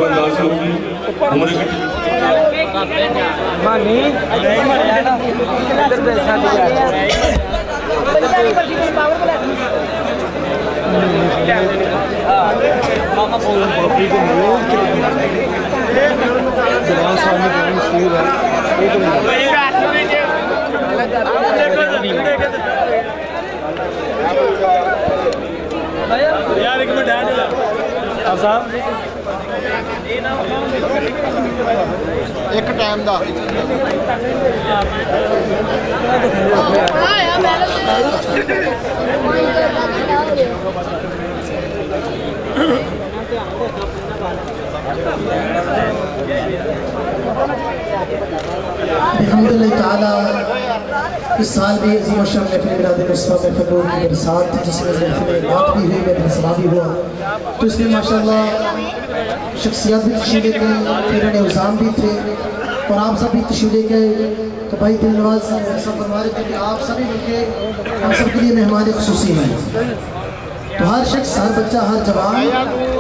अंदाज होगी उम्र की यार एक मिनट साहब एक टाइम दा इस साल भी अज़ीम शान महफ़िल मिलाद-ए-मुस्तफ़ा महफ़िल की बरसात जिसमें महफ़िल बात भी हुई, महफ़िल समा भी हुआ, तो इसमें माशाअल्लाह शख्सियत भी तशरीफ़ ले गई, पीरान उज़ाम भी थे और आप सब भी तशरीफ़ ले गए। तो भाई दिल नवाज सब फरमा रहे थे कि आप सभी मिलके हम सब के लिए मेहमान ख़ुसूसी हैं। तो हर शख्स, हर बच्चा, हर जवान,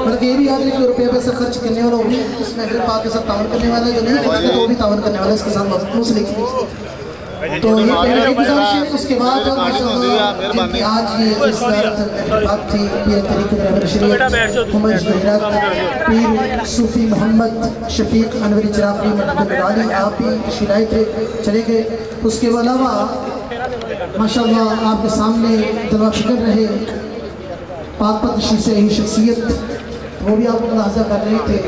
मतलब ये भी याद रहे कि रुपये पैसा खर्च करने वाला वो भी इस महफिल पाक के साथ तावन करने वाला है, जो नहीं करते तो वो भी तावन करने वाला है, इसके साथ मजमून से लिखी। तो ये पहले की गुजारिश है। उसके बाद जिनकी आज ये इस बात थी पीर तरीक़त रहबर शरीयत उमर जहीरत पीर सूफ़ी मोहम्मद शफीक अनवरी चिराग़ी महमूद आप भी शिलाए थे, चले गए। उसके अलावा माशाअल्लाह आपके सामने दवा फिक्र रहे पाक तशरीफ़ से यही शख्सियत, वो भी आप मुलाहज़ा कर रहे थे।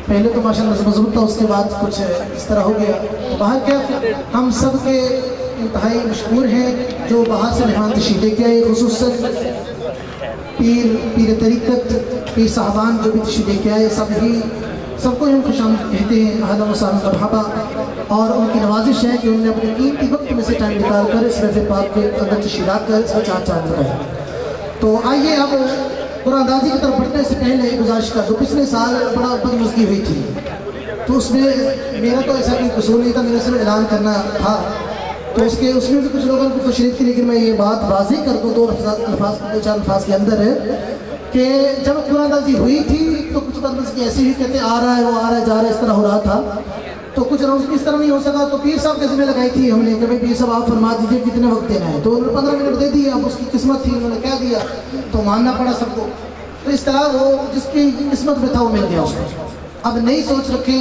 पहले तो माशाअल्लाह मज़बूत था, उसके बाद कुछ इस तरह हो गया। बाहर क्या हम सब के इंतहाई मशहूर हैं जो बाहर से मेहमान तशरीफ़ लेके आए, खुसूसन पीर तरीक़त पीर साहबान जो भी तशरीफ़ लेके आए, सबको हम खुशामद कहते हैं, अहलन व सहलन मरहबा। और उनकी नवाजिश है कि उन्होंने अपने कीमती वक्त में से टाइम निकाल कर इस महफ़िल पाक के अंदर तशरीफ़ लाकर इसमें चाँद लगाए। तो आइए अब कुरानदाजी की तरफ बढ़ने से पहले गुजारिश कर दो, पिछले साल बड़ा बदमज़गी हुई थी, तो उसमें मेरा तो ऐसा कोई कसूर नहीं था, मेरे से ऐलान करना था, तो उसमें भी कुछ लोगों को तशरीफ़ थी। लेकिन मैं ये बात वाज़ेह कर दूँ दो चार अल्फाज के अंदर है कि जब कुरानदाजी हुई थी तो कुछ बदमज़गी ऐसी हुई, कहते आ रहा है वो आ रहा है जा रहा है, इस तरह हो रहा था, तो कुछ अनाउंसमेंट इस तरह नहीं हो सका। तो पीर साहब के ज़िम्मे लगाई थी हमने कि भाई पीर साहब आप फरमा दीजिए कितने वक्त देना है, तो उन्होंने 15 मिनट दे दिए। अब उसकी किस्मत थी, उन्होंने क्या दिया तो मानना पड़ा सबको। तो इस तरह वो जिसकी किस्मत में था वो मिल गया उसको। अब नई सोच रखे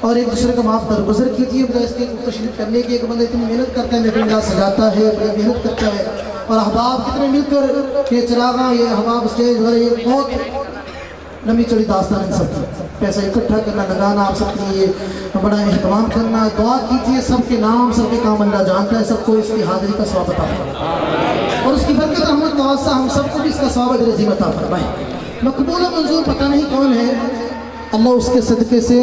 और एक दूसरे को माफ़ कर गुजर कीजिए, बजाय इसके तशरीफ़ करने की। एक बंदा इतनी मेहनत करता है, महफिल सजाता है, मेहनत करता है, और अहबाब कितने मिलकर ये चिरागा ये अहबाब स्टेज वगैरह ये बहुत लंबी चौड़ी दास्तान इन सब की, पैसा इकट्ठा करना लगाना, आप सबके लिए बड़ा एहतमाम करना, दुआ कीजिए सबके नाम सबके काम अल्लाह जानता है, सबको इसकी हाज़िरी का सवाब अता फरमाए और उसकी बरकत रहमत नवाज़ा हम सबको भी इसका सवाब अजर अज़ीम अता फरमाए। मकबूल मंजूर पता नहीं कौन है, अल्लाह उसके सदक़े से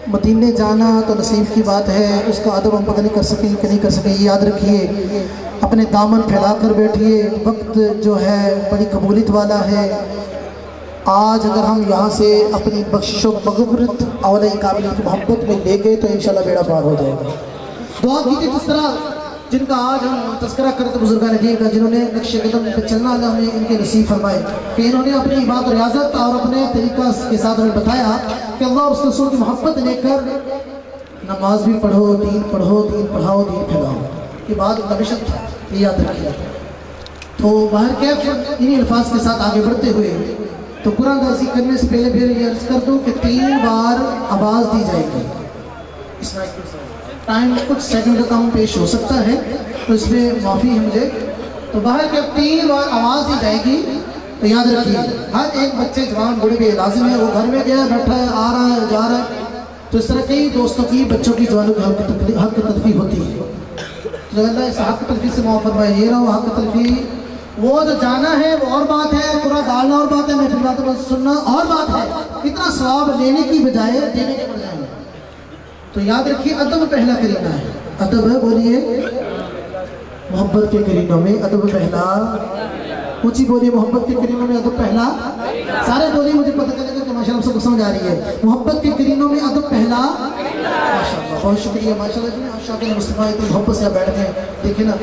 मदीने जाना तो नसीब की बात है, उसका अदब हम पता नहीं कर सकेंगे कि नहीं कर सकेंगे। याद रखिए अपने दामन फैला कर बैठिए, वक्त जो है बड़ी कबूलियत वाला है। आज अगर हम यहाँ से अपनी बख्शिश मग़फ़िरत औले काबिल की मोहब्बत में ले गए तो इंशाल्लाह बेड़ा पार हो जाएगा। दुआ कीजिए जिस तरह जिनका आज हम तज़किरा करते बुजुर्गान दीन का, जिन्होंने नक्शे कदम पे चलना अल्लाह हमें इनके नसीब फरमाए कि इन्होंने अपनी इबादत रियाज़त और अपने तरीक़ा के साथ हमें बताया कि अल्लाह और उसके रसूल की मोहब्बत लेकर नमाज भी पढ़ो, दीन पढ़ाओ, दीन फैलाओ, ये बात हमेशा याद रखिए। तो बाहर कैफ इन्हीं अल्फाज के साथ आगे बढ़ते हुए तो कुरानदाजी करने से पहले फिर ये अर्ज़ कर दूँ कि 3 बार आवाज़ दी जाएगी। टाइम कुछ सेकंड का काम पेश हो सकता है, तो इसमें माफ़ी है मुझे। तो बाहर के 3 बार आवाज़ दी जाएगी, तो याद रखिए हर एक बच्चे जवान बूढ़े भी लाजिम है, वो घर में गया बैठा है, आ रहा है जा रहा है, तो इस तरह कई दोस्तों की बच्चों की जवानों की हक तलफ़ी होती है। तो अल्लाह इस हक तलफ़ी से माफ़ फरमाए। ये रहा हक तलफ़ी, वो जो जाना है वो और बात है, पूरा डालना और बात है, महफिल बात सुनना और बात है, इतना सवाब लेने की बजाय देने के बजाय। तो याद रखिए अदब पहला करीना है, अदब है, बोलिए मोहब्बत के करीनों में अदब पहला, ऊंची बोलिए मोहब्बत के करीनों में अदब पहला, सारे बोलिए मुझे पता चलेगा कि माशाल्लाह सबको समझ आ रही है। मोहब्बत के करीनों में अदब पहला, माशाल्लाह बहुत शुक्रिया, माशाल्लाह शाकिर मुस्तफ़ा इतनी मोहब्बत से बैठ गए। देखिए ना,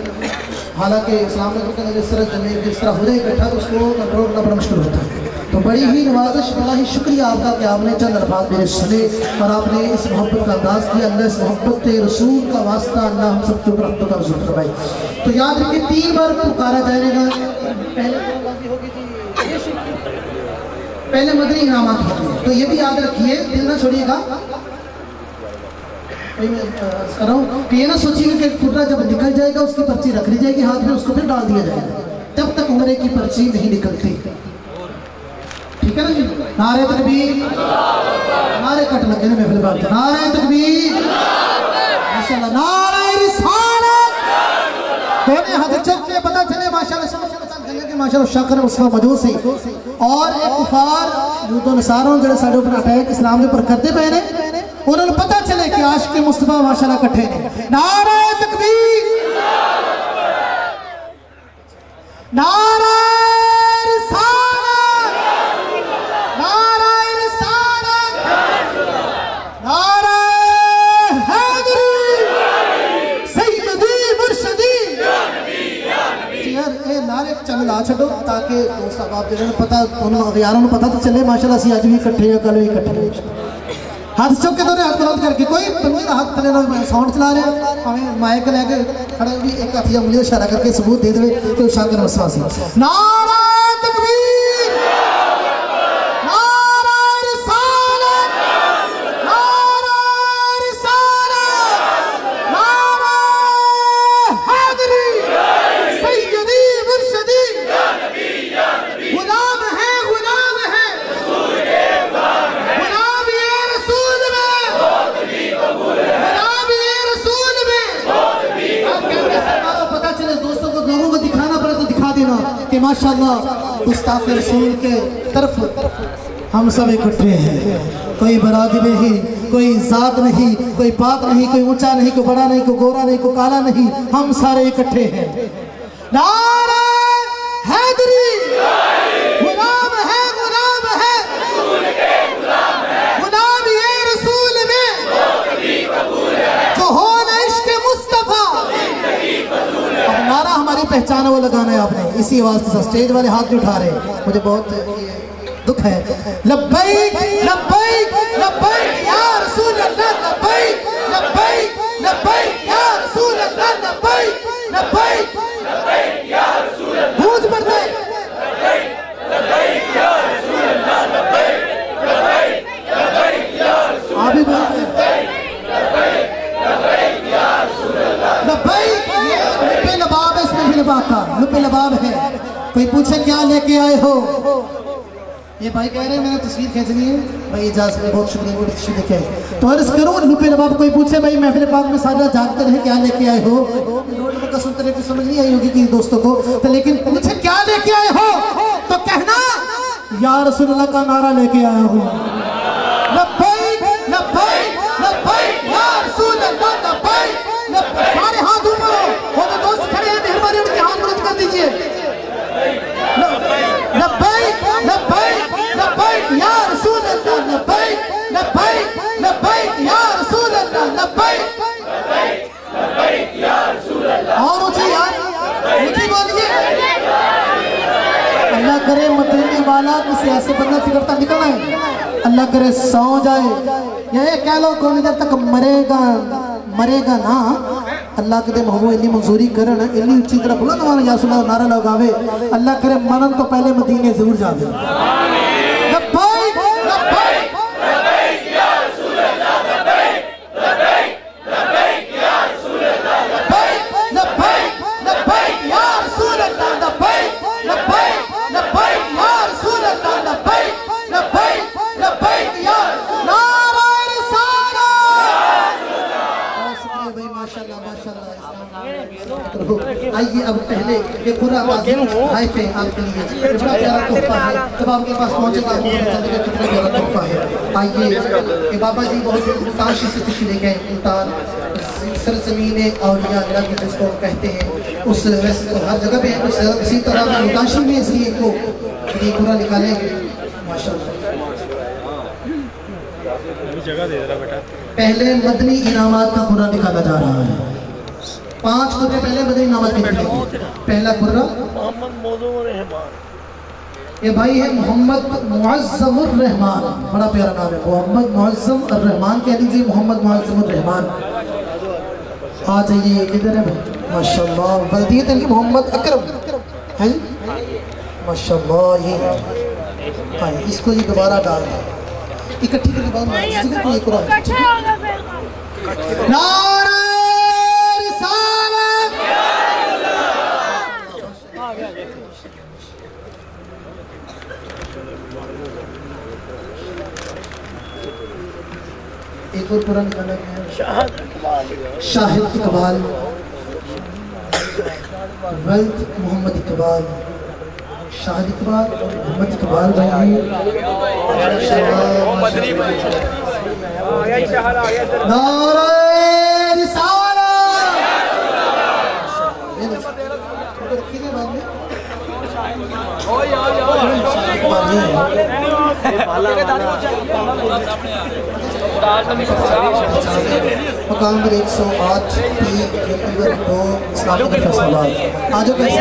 हालांकि इस्लाम में तो जिस तरह जमीन जिस तरह हो जाए बैठा तो उसको कंट्रोल करना बड़ा मुश्किल होता है, तो बड़ी ही नवाजिश, बड़ा ही शुक्रिया आपका कि आपने चंद अल्फाज मेरे सुने और आपने इस मोहब्बत का अंदाज़ किया। अल्लाह इस मोहब्बत रसूल का वास्ता अल्लाह हम सब के ऊपर रब्बत का रसूल फरमाए। तो याद रखिए 3 बार पुकारा जाएगा। पहले मदनी इनामात होते हैं, तो ये भी याद रखिए, दिल ना छोड़िएगा। कि ये ना सोचिए कि खुर्रा जब निकल जाएगा उसकी पर्ची रख ली जाएगी हाथ में, उसको फिर डाल दिया जाएगा, जब तक उम्र की पर्ची नहीं निकलती। ठीक है ना जी? नारे तकबीर, नारे कट लगे ना महफिल बात। नारे तकबीर, माशाल्लाह, नारे रिसालत। दोनों हाथ चुक के पता चले माशाल्लाह, कि माशाल्लाह शक्र उसका मौजूद से और एक कुफार जो नसारों जो साडे ऊपर अटैक इस्लाम के ऊपर करते पे ने, उन्होंने पता चले कि आशिक मुस्तफा माशाल्लाह इकट्ठे ने। नारे तकबीर, नारे रिसालत, नारे रिसालत, नारे हैदरी, सैयदी मुर्शदी। यार ये नारे चल ला छो ताकि दोस्त आप जिन्होंने पता यारों को पता तो चले माशाल्लाह असी अज भी इकट्ठे हैं, कल भी इकट्ठे। हाथ चुक के दोनों हाथ बुलंद करके, कोई बंदे का हाथ थले ना साउंड चला रहे हमें माइक लेके खड़े भी एक हाथ उंगली इशारा करके सबूत दे दे कि शाकिर मुस्तफा से। नारा तकबीर, नारा रिसालत, नारा रिसालत, नारा हैदरी, सैयदी मुर्शदी। गुलाम है, गुलाम है, गुलाम ये रसूल में, गुलाम ये रसूल में। पता चले दोस्तों को, लोगों को दिखाना पड़े तो दिखा देना कि माशाल्लाह गुस्ताख रसूल के तरफ हम सब इकट्ठे हैं। कोई बरादरी नहीं, कोई जात नहीं, कोई पाक नहीं, कोई ऊंचा नहीं, कोई बड़ा नहीं, कोई गोरा नहीं, कोई काला नहीं, हम सारे इकट्ठे हैं। नारा हैदरी, गुलाम है, गुलाम है, गुलाम ये रसूल में, जो हो न इश्क मुस्तफा। अब नारा हमारी पहचान वो लगाना है आपने, इसी आवाज के साथ। स्टेज वाले हाथ भी उठा रहे, मुझे बहुत दुख है। लब्बैक लब्बैक लब्बैक या रसूल अल्लाह, लब्बैक लब्बैक लब्बैक या रसूल अल्लाह, लब्बैक लब्बैक लब्बैक या रसूल अल्लाह। गूंज पड़ते लब्बैक लब्बैक या रसूल अल्लाह, लब्बैक लब्बैक लब्बैक या रसूल अल्लाह, लब्बैक लब्बैक या रसूल अल्लाह। लब्बैक लुपे लबाब है, इसमें भी लबाब का लुपे लबाब है। कोई पूछे क्या लेके आए हो, ये भाई कह रहे हैं मैंने तस्वीर खींचनी है भाई, इजाज़त में बहुत शुक्रिया, वो तस्वीर लेके आए तो अर्ज करूँ लुपे लबाब। कोई पूछे भाई महफिल पाक में सारा जानते रहे क्या लेके आए हो, रोड में कसम तरह की समझ नहीं आई होगी कि दोस्तों को, तो लेकिन पूछे क्या लेके आए हो तो कहना या रसूलुल्लाह का नारा लेके आया हूँ। लब्बैक लब्बैक लब्बैक या रसूलुल्लाह, लब्बैक लब्बैक। सारे हाथ ऊपर हो, वो तो दोस्त खड़े हैं, मेहरबानी उनके हाथ बुलंद कर दीजिए। लब्बैक लब्बैक लब्बैक या रसूल अल्लाह, लब्बैक लब्बैक लब्बैक या रसूल अल्लाह, लब्बैक लब्बैक लब्बैक या रसूल अल्लाह। और ऊंची यार, ऊंची बोलिए। अल्लाह करे मदीने वाला किसी ऐसे बंदा फिरता निकल आए, अल्लाह करे सौ जाए, या ये कह लो कौन जब तक मरेगा मरेगा ना, अल्लाह के महबूब इतनी मंजूरी करन, इतनी ऊंची तरह बुलंद वाला या रसूल नारा लगावे, अल्लाह करे मरन तो पहले मदीने जरूर जावे। लब्बैक लब्बैक लब्बैक या रसूल अल्लाह, लब्बैक लब्बैक लब्बैक या रसूल अल्लाह, लब्बैक लब्बैक लब्बैक या रसूल अल्लाह, लब्बैक लब्बैक लब्बैक या रसूल अल्लाह, लब्बैक लब्बैक लब्बैक या नारा रिसालत। भाई माशाल्लाह माशाल्लाह। आइए अब पहले ये पूरा हाई पे आपके लिए बड़ा प्यारा तोहफा है, जब आपके पास पहुंचेगा कितना प्यारा तोहफा है। आइए ये बाबा जी बहुत मुताशी से खुशी ले गए, मुल्तान सरजमीने औलिया अल्लाह की जिसको कहते हैं, उस वैसे तो हर जगह पे है, इसी तरह मुताशी में इसलिए को ये पूरा निकालेंगे माशाल्लाह। जगह दे रहा बेटा। पहले मदनी इनामात का पूरा निकाला जा रहा है। 5 कुर्रे पहले मदनी इनामात के निकलेंगे। पहला कुर्रा ये भाई है मोहम्मद मुअज़्ज़मुर रहमान, बड़ा प्यारा नाम है, मोहम्मद मुअज़्ज़म और रहमान कह लीजिए, मोहम्मद मुअज़्ज़मुर रहमान। आ जाइए, किधर है माशाल्लाह, बल्दियत इनकी मोहम्मद अकरम है माशाल्लाह। ये हाँ, इसको ये दोबारा डाल दें इकट्ठी करके बाद नारे रिसालत। एक और पूरा निकाला गया शाहिद इकबाल, वेल्थ मोहम्मद इकबाल, शाहिद इकबाल मोहम्मद इकबाल भाई। नारे रिसालत। मकाम नंबर 108 नंबर 2 इस्लामी फैसलाबाद। आज कैसे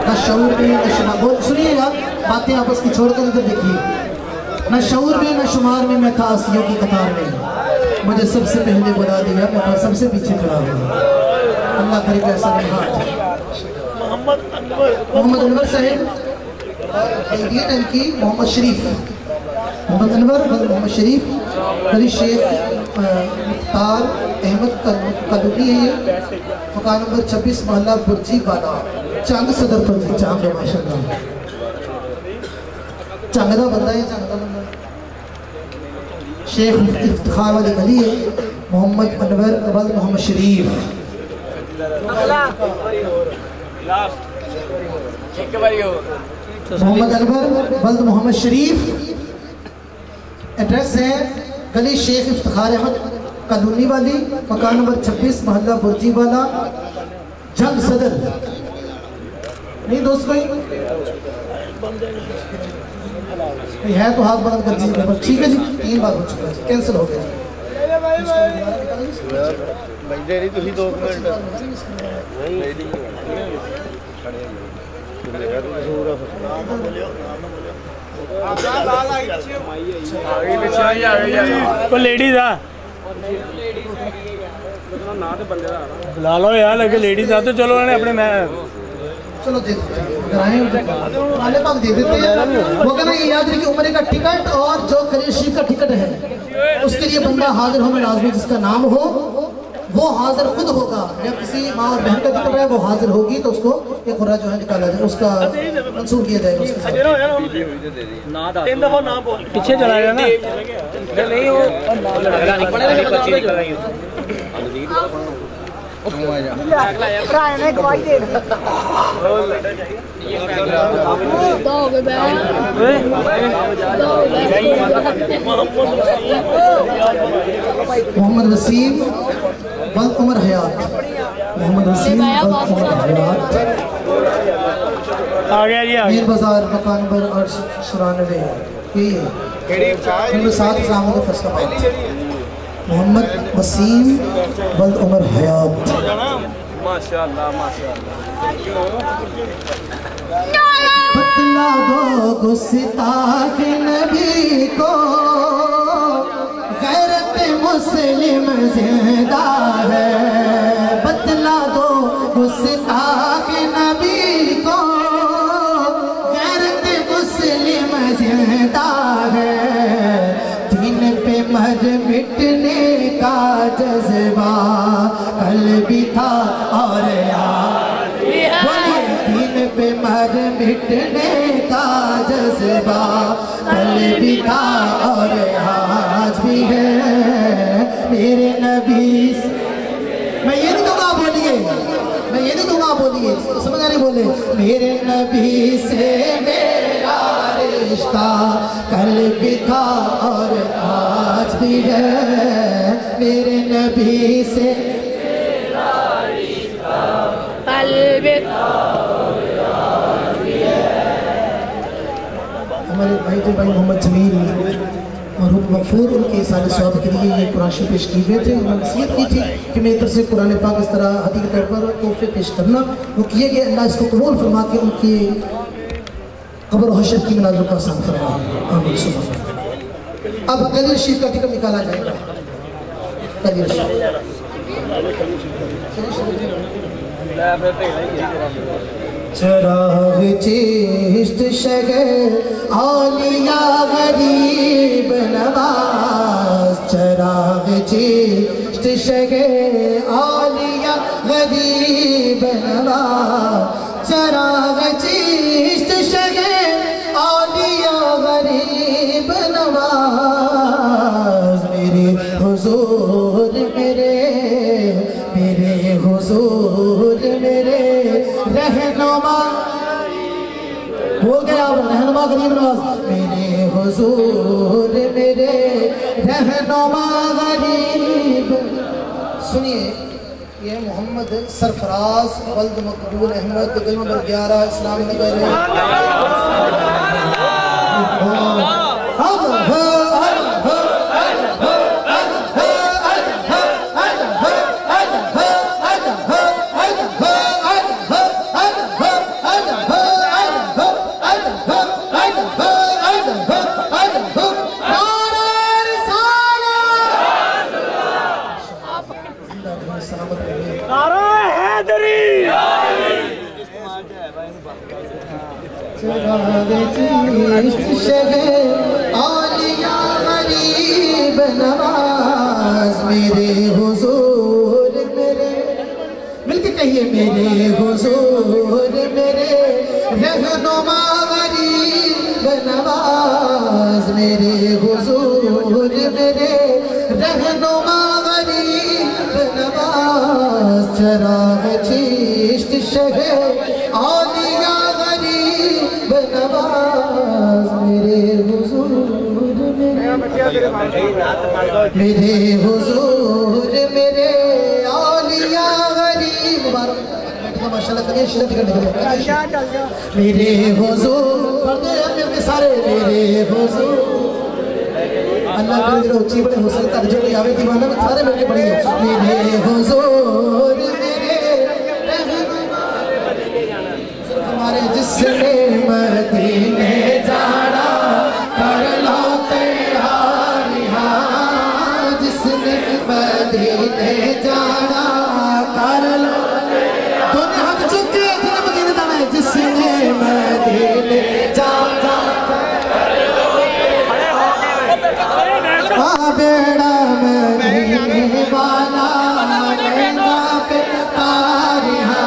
न शऊर में न शुमार, सुनिएगा बातें आपस की छोड़कर इधर देखिए। न शऊर में न शुमार में मैं था आसियों की कतार में, मुझे सबसे पहले बुला दिया, मैं सबसे पीछे खड़ा हुआ। अल्लाह करे कैसा मोहम्मद अनवर साहब की मोहम्मद शरीफ, मोहम्मद अनवर मोहम्मद शरीफ गली शेख मुख्तार अहमद कदूनी है ये। मकान नंबर 26 मोहल्ला बुर्जी वाला, चांग सदर पर जी, चांग है माशाल्लाह, चांगदा बंदा है, चांगदा बंदा। शेख इफ्तिखार वाली गली है, मोहम्मद अनवर वल्द मोहम्मद शरीफ। मोहम्मद अनवर वल्द मोहम्मद शरीफ, एड्रेस है गली शेख इफ्तिखार अहमद कदूनी वाली, मकान नंबर 26 मोहल्ला बुर्जी वाला, जंग सदर। नहीं दोस्त कोई है तो हाथ बंद कर दीजिए। ठीक है जी, 3 बार हो चुका है, कैंसिल हो गया जी। लेडीज आ बुला लो यार, लगे लेडीज आ तो चलो अपने मैं चलो दे देते हैं। वो कहना ये याद रखिए, उम्र का टिकट और जो करीब शरीफ का टिकट है उसके लिए बंदा हाजिर होना लाजमी, जिसका नाम हो वो हाजिर खुद होगा, या किसी माँ और बहन का टिकट है वो हाजिर होगी तो उसको एक खुरा जो है निकाला जाए, उसका मंसूर किया जाएगा उसके साथ। पीछे चला गया ना, मोहम्मद वसीम वल्द उमर हयात, मोहम्मद वसीम वल्द उमर हयात, आ गया जी, मीर बाजार, मकान नंबर 94, नंबर 7 इस्लामी फैसलाबाद। मोहम्मद वसीम वल्द उमर हयात। माशाल्लाह माशाल्लाह। बतला दो गुस्ताख नबी को, गैरत मुस्लिम जिंदा है। बतला दो गुस्ताख नबी को, गैरत मुस्लिम जिंदा है। दीन पे मर मिटने का जज्बा कल भी था और आज दीन पे मर मिटने का जज्बा कल भी था और आज भी है। मेरे नबी मैं ये नहीं दूंगा बोलिए, मैं ये नहीं दूंगा बोलिए, समझ आ रही बोले। मेरे नबी से मेरा रिश्ता कल भी था और आज भी है। मेरे नबी से मेरा रिश्ता कल भी था और आज हमारे भाई थे भाई मोहम्मद जमील मरहूम मगफूर, उनके सारे स्वाब के लिए ये कुरान शरीफ पेश किए गए थे। उन्होंने नसीहत की थी कि मेरी तरफ से कुरान पाक इस तरह हदी के तौर पर तोहफे पेश करना, वो किए गए। अल्लाह इसको कबूल फरमा के उनकी कब्र हशर की मनाज़िर को आसान फरमाए, आमीन सुभान। अब कलील शरीफ का टिकट निकाला जाएगा। कलील चराग चिश्त शगर औलिया गरीब नवाज, चराग चिश्त शगर औलिया गरीब नवाज, चराग चिश्त शगर औलिया गरीब नवाज। मेरे हुजूर मेरे हुजूर मेरे रहनुमा, बोल गया रहनुमा गरीब नवाज। मेरे हुजूर मेरे रहनुमा गरीब। सुनिए, ये मोहम्मद सरफराज वल्द मकबूल अहमद गली नंबर 11 इस्लाम नगर। मेरे हुजूर मेरे, मिलके कहिए मेरे हुजूर मेरे रहनुमा गरीब नवाज। मेरे हुजूर मेरे रहनुमा गरीब नवाज, चराग चिश्त शगर औलिया गरीब नवाज। मेरे हुजूर मेरे हुजूर मेरे औलिया गरीब। माशाल्लाह करिए शिरत करने के लिए। मेरे हुजूर पढ़ते हैं मिलके सारे। मेरे हुजूर अल्लाह करे जो ऊंची बड़े हुसैन तर्जुमे में आवे दीवाना में सारे मिलके पढ़िए। मेरे हुजूर मेरे रहनुमा हमारे जिसने मदीने जाना कर लो मदीने जाना कर लो। दोनों हाथ चुके जिन्हें मदीने जाना है, जिसने मदीने जाना कर लो। बेड़ा मदीने वाला महंगा पे तारिया,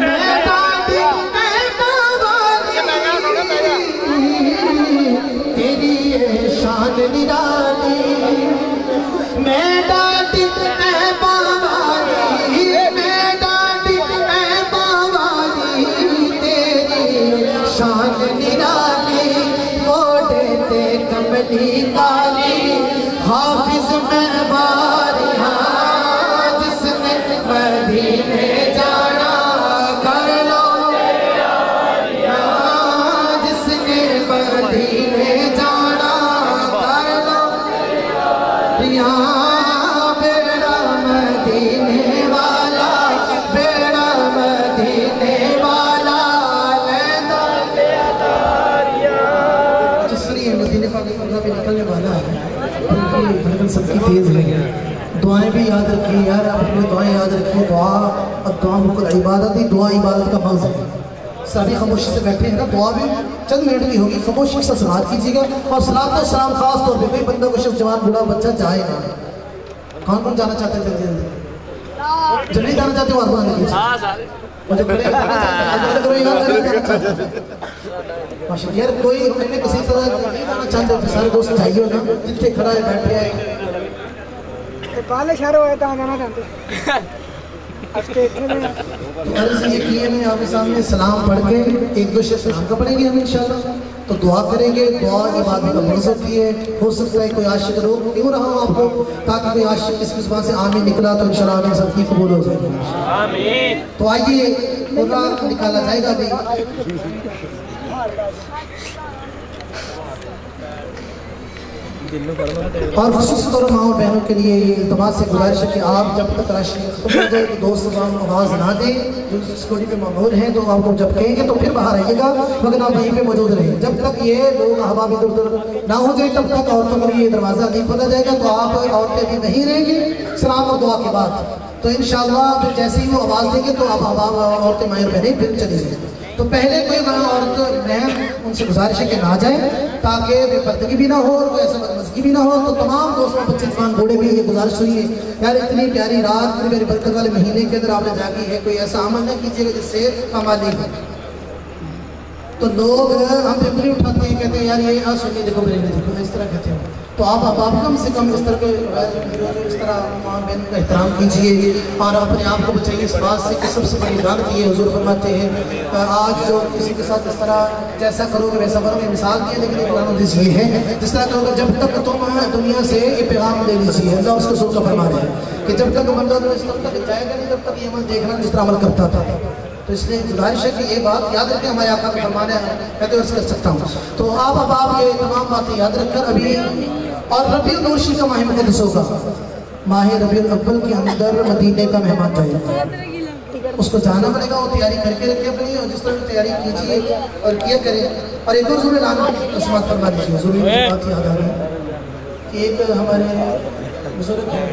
मैं डांडी मैं बावाली, तेरी ये शान निराली। मैं डांडी मैं बावाली, मैं डांडी मैं बावाली, तेरी शान निराली। मोटे ते कमली काली हाफिज मैं बारिया, जिसने मदीने जाना कर लो। जिसने मदीने जाना कर लो। बेड़ा मदीने वाला, बेड़ा मदीने वाला लेना। जिसने मदीने पाक पे निकलने वाला है, उनकी धड़कन सबकी तेज है। दुआएं भी याद रखिए यार, आप अपनी दुआएं याद रखिए। दुआ और दुआ मुकुल इबादत ही, दुआ इबादत का मकसद है। सभी खामोशी से बैठे हैं ना, दुआ भी चंद मिनट की होगी, खामोशी से समाअत कीजिएगा। और सलाम तो सलाम खास तौर पे कोई बंदा को शख्स जवान बूढ़ा बच्चा जाए ना। कौन कौन जाना चाहते हैं जल्दी जल्दी? जो नहीं जाना चाहते वो आत्मा नहीं मुझे माशा यार कोई मैंने किसी तरह नहीं जाना चाहते थे, सारे दोस्त चाहिए ना जितने खड़ा है बैठे हैं काले शहर हुए तो जाना चाहते ये किए मैं आपके सामने सलाम पढ़ के एक दो शेर सलाम का पढ़ेंगे हम इंशाल्लाह। तो दुआ करेंगे, दुआ इबादत का मकसद होती है। हो सकता है कोई आशिक रोक क्यों रहा हूँ आपको, ताकि कोई आशिक इसकी जुबान से आमीन निकला तो इंशाल्लाह आमीन सबकी कबूल हो जाएगी आमीन। तो आइए कुरान निकाला जाएगा भी। और ख़ुसूस तौर पर माँ और बहनों के लिए ये इल्तमास से गुजारिश है कि आप जब तक राशि खत्म हो जाए तो दोस्त आवाज़ ना दें, जो सिक्योरिटी पे मामूर हैं तो आपको जब कहेंगे तो फिर बाहर आइएगा, मगर आप वहीं पे मौजूद रहें। जब तक ये लोग अहबाब इधर उधर ना हो जाए तब तक औरतों के लिए दरवाज़ा नहीं खोला जाएगा। तो आप औरतें भी नहीं रहेंगी सलाम और दुआ के बाद, तो इंशाअल्लाह फिर जैसे ही वो आवाज़ देंगे तो आप अहबाब औरतें माँ बहनें फिर चली जाएंगी। तो पहले कोई औरत बहन उनसे गुजारिश है कि ना जाए, ताकि बेपर्दगी भी ना हो और कोई ऐसा बदमज़गी भी ना हो। तो तमाम दोस्तों बच्चे जवान बूढ़े भी ये गुजारिश हुई है यार, इतनी प्यारी रात, इतनी मेरी बरकत वाले महीने के अंदर आपने जागी है, कोई ऐसा अमल नहीं कीजिएगा जिससे कमाली हो। तो लोग हम पिपली उठाते हैं, कहते हैं यार ये सुनिए देखो बरेली देखो, इस तरह कहते हैं। तो आप कम से कम इस तरह के इस तरह माँ बहन का एहतराम कीजिए और अपने आप को बचाइए इस बात से कि सबसे बड़ी लानत ये हुजूर फरमाते हैं आज जो किसी के साथ इस तरह जैसा करोगे वैसा करोगे, मिसाल दी है लेकिन एक लानत ये है जिस तरह करोगे जब तक तुम दुनिया से ये पैगाम ले लीजिए। अल्लाह उसको सोच फरमा रहे हैं कि जब तक बंदा तो इस तक जाएगा नहीं जब तक ये अमल देखना जिस तरह अमल करता था। तो इसलिए गुजारिश है कि ये बात याद रखें, हमारे आका का फरमान है, मैं तो अर्ज़ कर सकता हूँ। तो आप ये तमाम बातें याद रखकर अभी और रबीउल अव्वल का माह मुक़द्दस होगा, माह रबीउल अव्वल के अंदर मदीने का मेहमान जाएगा, उसको जाना पड़ेगा, वो तैयारी करके रखिए अपनी और जिस तरह तैयारी कीजिए और किया करें। और एक और ज़रूर लाना समात फरमा दीजिए, ज़रूरी बात याद आ रही कि एक हमारे बुजुर्ग हैं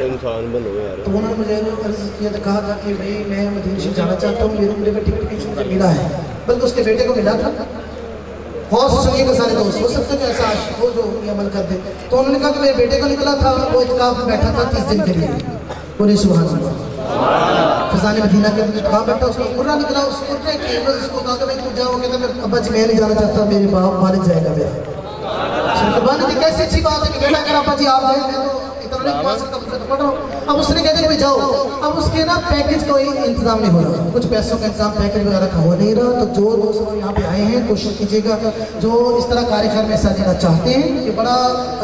इंसान बनो यार, तो उन्होंने मुझे अर्ज़ किया था, कहा था कि भाई मैं मदीने शरीफ जाना चाहता हूँ, मेरे मुझे टिकट किसी मुझे मिला है, बल्कि उसके बेटे को मिला था। बहुत सुनिएगा सारे दोस्त, हो सकता है कि ऐसा हो जो ये अमल कर दे। तो उन्होंने कहा कि मेरे बेटे को निकला था, वो इत्काफ में बैठा था 30 दिन के लिए, पूरे सुभान अल्लाह फज़ान मदीना के अंदर कहा बैठा, उसको कुर्रा निकला, उस कुर्रे के उसको कहा कि भाई तू जाओ, कहता मैं अब्बा जी मैं नहीं जाना चाहता, मेरे बाप वालिद जाएगा मेरा। कैसी अच्छी बात है कि बेटा कह अब्बा जी आप जाए, मैं तो अब उसने कहते भाई जाओ, अब उसके ना पैकेज कोई इंतजाम नहीं हो रहा, कुछ पैसों का इंतजाम पैकेज वगैरह का हो नहीं रहा। तो जो दोस्त यहाँ पे आए हैं कोशिश कीजिएगा, जो इस तरह कार्यक्रम में हिस्सा लेना चाहते हैं, ये बड़ा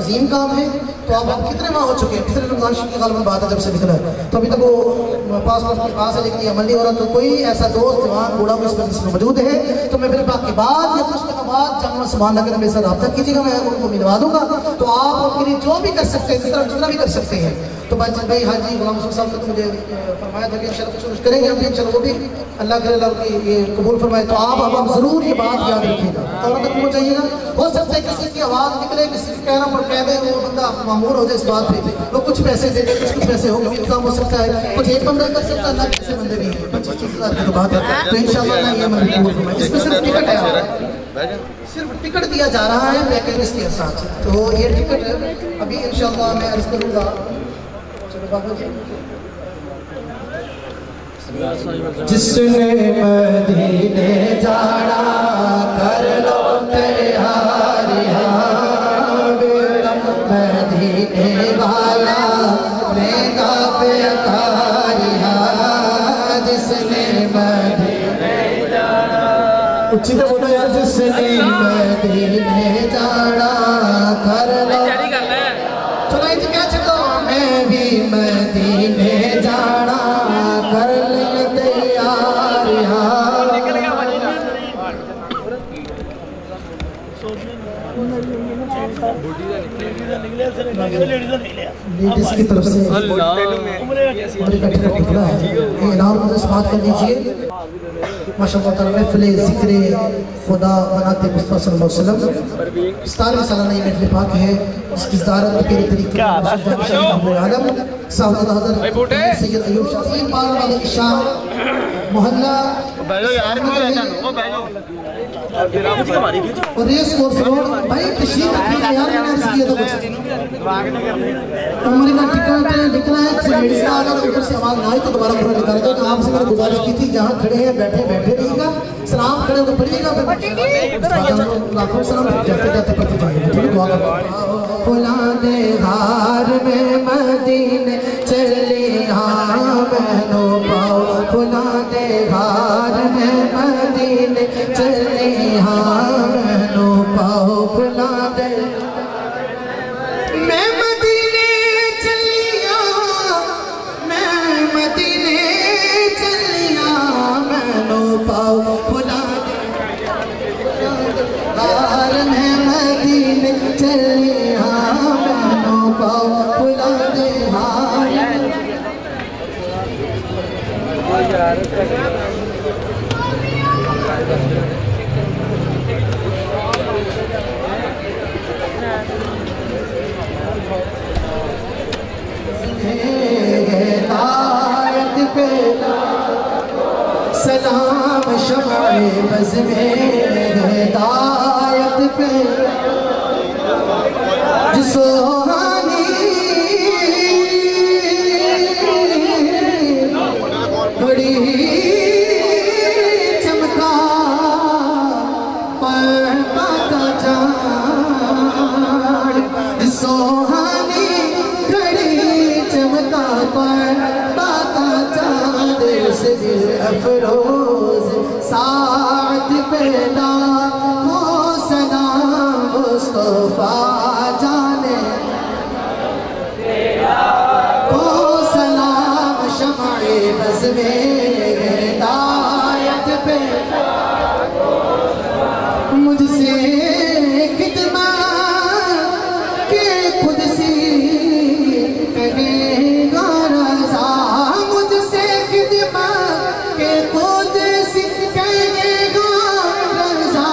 अजीम काम है। तो आप कितने माह हो चुके हैं, तीसरे रमज़ान की गालिबन बात है जब से निकला है, तो अभी तक वो पासपोर्ट के पास है लेकिन ये अमल नहीं हो रहा। तो कोई ऐसा दोस्त जवान बूढ़ा इस मजलिस में मौजूद है तो मैं फिर बाकी बाद या कुछ दिनों बाद जब सुभान अल्लाह मेरे साथ रब्ता कीजिएगा, मैं उनको मिलवा दूंगा। तो आप उनके लिए जो भी कर सकते हैं, जितना भी कर सकते हैं। तो भाई हाजी गुलाम साहब ने तो मुझे फरमाया था कि इंशाल्लाह कुछ करेंगे हम, इंशाल्लाह वो भी अल्लाह करे अल्लाह की ये कबूल फरमाए। तो आप अब ज़रूर ये बात याद रखिएगा और तक पहुँचाइएगा। हो सकता है किसी की आवाज़ निकले, किसी के कहना पर कह दे, वो बंदा मामूर हो जाए इस बात पे, वो कुछ पैसे दे दे, कुछ पैसे हो इंतजाम हो सकता है, कुछ एक बंदा कर सकता है, अल्लाह कैसे बंदे नहीं है, 25-30 की बात है। तो इंशाल्लाह ये अमल कबूल फरमाए। इसमें सिर्फ टिकट है, सिर्फ टिकट दिया जा रहा है पैकेज के साथ। तो ये टिकट है अभी इंशाल्लाह मैं अर्ज़ करूँगा। चलो बाबू जी, जिसने मदीने जाना कर लो तैयारियां, बेड़ा मदीने वाला लेगा बेकारियां, जिसने मदीने जाना, उच्ची तो बोलो यार, जिसने मदीने जाना कर लो, चलो ये क्या चलो, मैं भी मदीने जाना कर ले तैयार लेडीज की तरफ से इनाम मुझे समाप्त कर दीजिए। माशाअल्लाह ताला महफ़िल ज़िक्र खुदा बनाते मुस्तफ़ा सल्लल्लाहु अलैहि वसल्लम 17 सालाना ये महफ़िल पाक है, इसकी ज़ियारत के तरीके आलम साहब हज़रत सैयद अय्यूब शाह पाक वाले शाह मोहल्ला और रेस कोर्स रोड भाई तशरीफ रखिएगा यार, मैंने अर्ज़ किया था हमारे का टिकट लिखना है, लेडीज का अगर ऊपर से आवाज़ ना आए तो दोबारा पूरा निकाल दो। तो आपसे मैंने गुजारिश की थी जहाँ खड़े हैं बैठे रहिएगा, सलाम खड़े होकर पढ़िएगा, लाखों सलाम जाते जाते पढ़ते जाएंगे। ठीक है, दुआ करो। फुलाने हार में मदीने चले हाँ बहनो पाओ, फुलाने हार में मदीने चले हाँ बहनो पाओ, फुलाने मैं मदीने चलिया, मैं मदीने चलिया बहनो पाओ, फुलाने हार में मदीने चले हाँ सलाम शमाए बज़ में हिदायत पे जिसोहानी बड़ी चमका पर बाता जान जिसोहानी बड़ी चमका पर बाता जान से दिल अफरोज साथ पैदा हो सलाम मुस्तफा जाने हो सलाम शमाए बज़ में हिदायत पे मुझसे खिदमत के खुद सी कहेगा रज़ा मुझसे खिदमत के खुद सी कहेगा रज़ा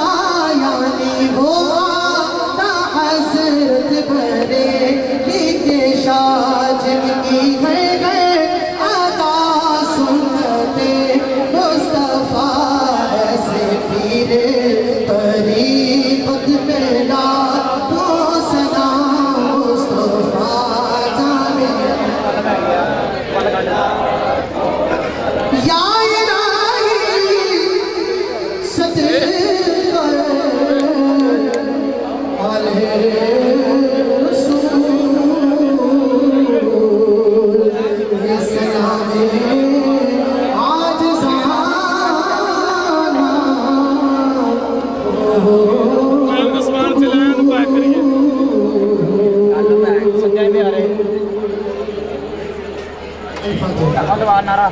यानी वो आता हज़रत बरेली के शाह जिनकी है अदा सुन्नते मुस्तफा ऐसे पीरे तरीक़त में ला तो सलाम मुस्तफा जाने या इलाही सदर आले रसूल ये सलाम आज ज़माना आसमान से लाया तो बात करिए नारा